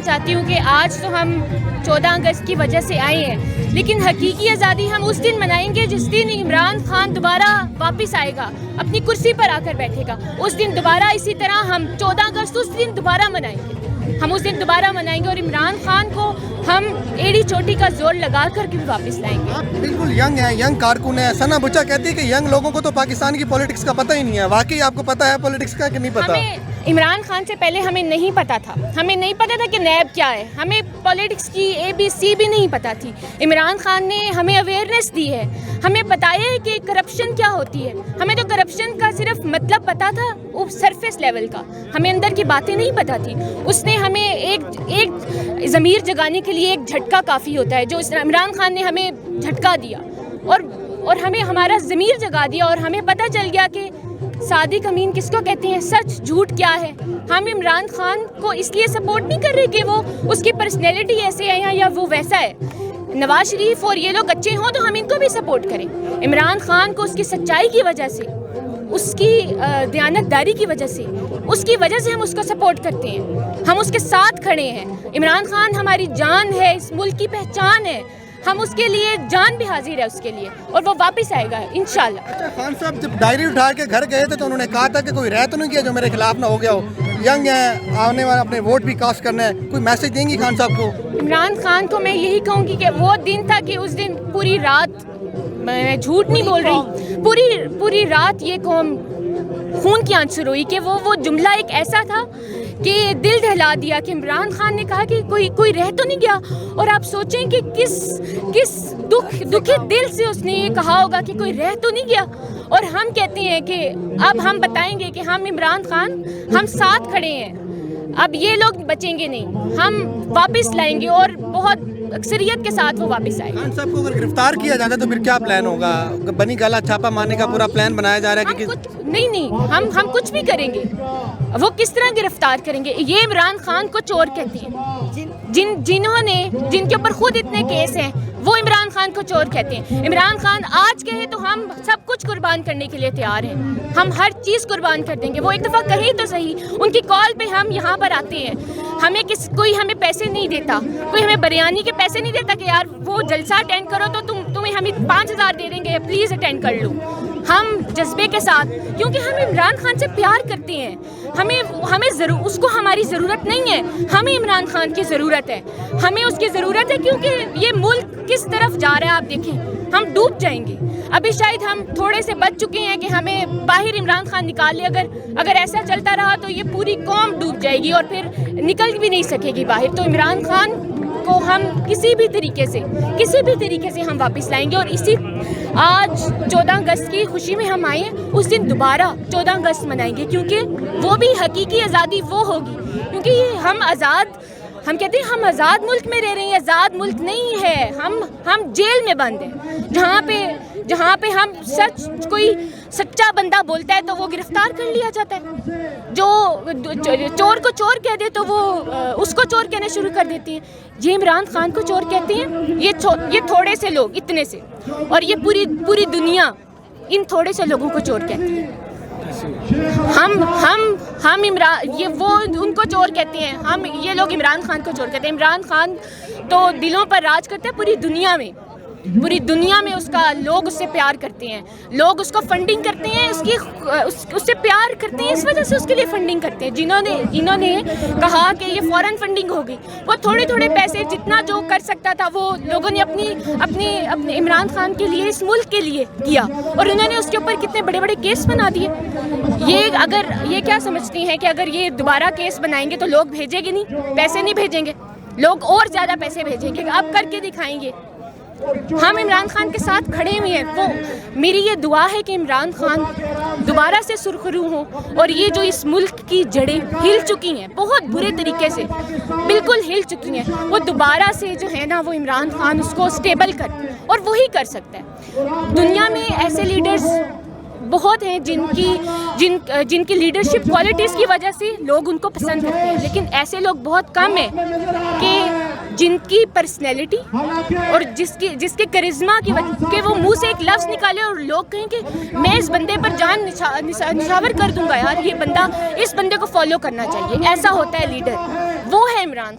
چاہتی ہوں کہ آج تو ہم 14 اگست کی وجہ سے آئے ہیں، لیکن حقیقی آزادی ہم اس دن منائیں گے جس دن عمران خان دوبارہ واپس آئے گا، اپنی کرسی پر آ کر بیٹھے گا۔ اس دن دوبارہ اسی طرح ہم 14 اگست اس دن دوبارہ منائیں گے، ہم اس دن دوبارہ منائیں گے اور عمران خان کو ہم ایڑی چوٹی کا زور لگا کر کے واپس لائیں گے۔ آپ بالکل ینگ ہیں، ینگ کارکن ہیں۔ ثنا بچا کہتی ہے کہ ینگ لوگوں کو تو پاکستان کی پولیٹکس کا پتہ ہی نہیں ہے۔ واقعی آپ کو پتہ ہے پولیٹکس کا کہ نہیں پتہ؟ ہمیں عمران خان سے پہلے ہمیں نہیں پتا تھا، ہمیں نہیں پتا تھا کہ نیب کیا ہے، ہمیں پولیٹکس کی ABC بھی نہیں پتا تھی۔ عمران خان نے ہمیں اویئرنیس دی ہے، ہمیں بتایا ہے کہ کرپشن کیا ہوتی ہے۔ ہمیں تو کرپشن کا صرف مطلب پتا تھا، سرفیس لیول کا، ہمیں اندر کی باتیں نہیں پتا تھی۔ اس نے ہمیں ایک ضمیر جگانے کے لیے ایک جھٹکا کافی ہوتا ہے، جو عمران خان نے ہمیں جھٹکا دیا اور ہمیں ہمارا ضمیر جگا دیا اور ہمیں پتہ چل گیا کہ صادق امین کس کو کہتے ہیں، سچ جھوٹ کیا ہے۔ ہم عمران خان کو اس لیے سپورٹ نہیں کر رہے کہ وہ اس کی پرسنالٹی ایسے ہے یا وہ ویسا ہے۔ نواز شریف اور یہ لوگ اچھے ہوں تو ہم ان کو بھی سپورٹ کریں۔ عمران خان کو اس کی سچائی کی وجہ سے، اس کی دیانتداری کی وجہ سے، اس کی وجہ سے ہم اس کو سپورٹ کرتے ہیں، ہم اس کے ساتھ کھڑے ہیں۔ عمران خان ہماری جان ہے، اس ملک کی پہچان ہے، ہم اس کے لیے جان بھی حاضر ہے اس کے لیے، اور وہ واپس آئے گا انشاءاللہ۔ اچھا، خان صاحب جب ڈائری اٹھا کے گھر گئے تھے تو انہوں نے کہا تھا کہ کوئی رہ تو نہیں کیا جو میرے خلاف نہ ہو گیا ہو، ینگ ہیں، آنے والا اپنے ووٹ بھی کاسٹ کرنا ہے، کوئی میسج دیں گی خان صاحب کو؟ عمران خان کو میں یہی کہوں گی کہ وہ دن تھا کہ اس دن پوری رات، میں جھوٹ نہیں بول رہی، پوری رات یہ قوم خون کی آنچ سے روئی کہ وہ جملہ ایک ایسا تھا کہ دل دہلا دیا کہ عمران خان نے کہا کہ کوئی رہ تو نہیں گیا، اور آپ سوچیں کہ کس دکھی دل سے اس نے یہ کہا ہوگا کہ کوئی رہ تو نہیں گیا۔ اور ہم کہتے ہیں کہ اب ہم بتائیں گے کہ ہم عمران خان، ہم ساتھ کھڑے ہیں، اب یہ لوگ بچیں گے نہیں، ہم واپس لائیں گے اور بہت اکثریت کے ساتھ وہ واپس آئے گا۔ خان صاحب کو اگر گرفتار کیا جاتا ہے تو پھر کیا پلان ہوگا؟ بنی گالا چھاپا مارنے کا پورا پلان بنایا جا رہا ہے کہ نہیں، ہم کچھ بھی کریں گے۔ وہ کس طرح گرفتار کریں گے؟ یہ عمران خان کو چور کہتے ہیں، جن کے اوپر خود اتنے کیس ہیں، وہ عمران خان کو چور کہتے ہیں۔ عمران خان آج کہے تو ہم سب کچھ قربان کرنے کے لیے تیار ہیں، ہم ہر چیز قربان کر دیں گے۔ وہ ایک دفعہ کہیں تو صحیح، ان کی کال پہ ہم یہاں پر آتے ہیں، کوئی ہمیں پیسے نہیں دیتا، کوئی ہمیں بریانی کے پیسے نہیں دیتا کہ یار وہ جلسہ اٹینڈ کرو تو تمہیں ہمیں 5000 دے دیں گے، پلیز اٹینڈ کر لو۔ ہم جذبے کے ساتھ، کیونکہ ہم عمران خان سے پیار کرتے ہیں، اس کو ہماری ضرورت نہیں ہے، ہمیں عمران خان کی ضرورت ہے، ہمیں اس کی ضرورت ہے، کیونکہ یہ ملک کس طرف جا رہا ہے آپ دیکھیں، ہم ڈوب جائیں گے۔ ابھی شاید ہم تھوڑے سے بچ چکے ہیں کہ ہمیں باہر عمران خان نکال لے، اگر ایسا چلتا رہا تو یہ پوری قوم ڈوب جائے گی اور پھر نکل بھی نہیں سکے گی باہر۔ تو عمران خان کو ہم کسی بھی طریقے سے ہم واپس لائیں گے، اور آج 14 اگست کی خوشی میں ہم آئے ہیں، اس دن دوبارہ 14 اگست منائیں گے، کیونکہ وہ بھی حقیقی آزادی وہ ہوگی، کیونکہ ہم کہتے ہیں ہم آزاد ملک میں رہ رہے ہیں، آزاد ملک نہیں ہے، ہم جیل میں بند ہیں، جہاں پہ ہم کوئی سچا بندہ بولتا ہے تو وہ گرفتار کر لیا جاتا ہے، جو چور کو چور کہہ دے تو وہ اس کو چور کہنا شروع کر دیتی ہیں۔ یہ عمران خان کو چور کہتے ہیں، یہ تھوڑے سے لوگ، اتنے سے، اور یہ پوری دنیا ان تھوڑے سے لوگوں کو چور کہتی ہے۔ وہ ان کو چور کہتے ہیں، یہ لوگ عمران خان کو چور کہتے ہیں۔ عمران خان تو دلوں پر راج کرتے ہیں پوری دنیا میں لوگ اس سے پیار کرتے ہیں، لوگ اس کو فنڈنگ کرتے ہیں، اس سے پیار کرتے ہیں، اس وجہ سے اس کے لیے فنڈنگ کرتے ہیں۔ انہوں نے کہا کہ یہ فوراً فنڈنگ ہوگی، وہ تھوڑے پیسے جتنا جو کر سکتا تھا وہ لوگوں نے اپنے عمران خان کے لیے، اس ملک کے لیے کیا، اور انہوں نے اس کے اوپر کتنے بڑے بڑے کیس بنا دیے۔ یہ کیا سمجھتی ہیں کہ اگر یہ دوبارہ کیس بنائیں گے تو لوگ بھیجیں گے نہیں، پیسے نہیں بھیجیں گے، لوگ اور زیادہ پیسے بھیجیں گے، آپ کر کے دکھائیں گے۔ ہم عمران خان کے ساتھ کھڑے ہوئے ہیں، میری یہ دعا ہے کہ عمران خان دوبارہ سے سرخرو ہوں، اور یہ جو اس ملک کی جڑیں ہل چکی ہیں بہت برے طریقے سے، بالکل ہل چکی ہیں، وہ دوبارہ سے جو ہے نا، وہ عمران خان اس کو اسٹیبل کر، اور وہی کر سکتا ہے۔ دنیا میں ایسے لیڈرز بہت ہیں جن کی لیڈرشپ کوالٹیز کی وجہ سے لوگ ان کو پسند کرتے ہیں، لیکن ایسے لوگ بہت کم ہیں کہ جن کی پرسنالٹی اور جس کے کرزما کی وجہ کہ وہ منہ سے ایک لفظ نکالے اور لوگ کہیں کہ میں اس بندے پر جان نشاور کر دوں گا، یار یہ بندہ، اس بندے کو فالو کرنا چاہیے، ایسا ہوتا ہے لیڈر، وہ ہے عمران۔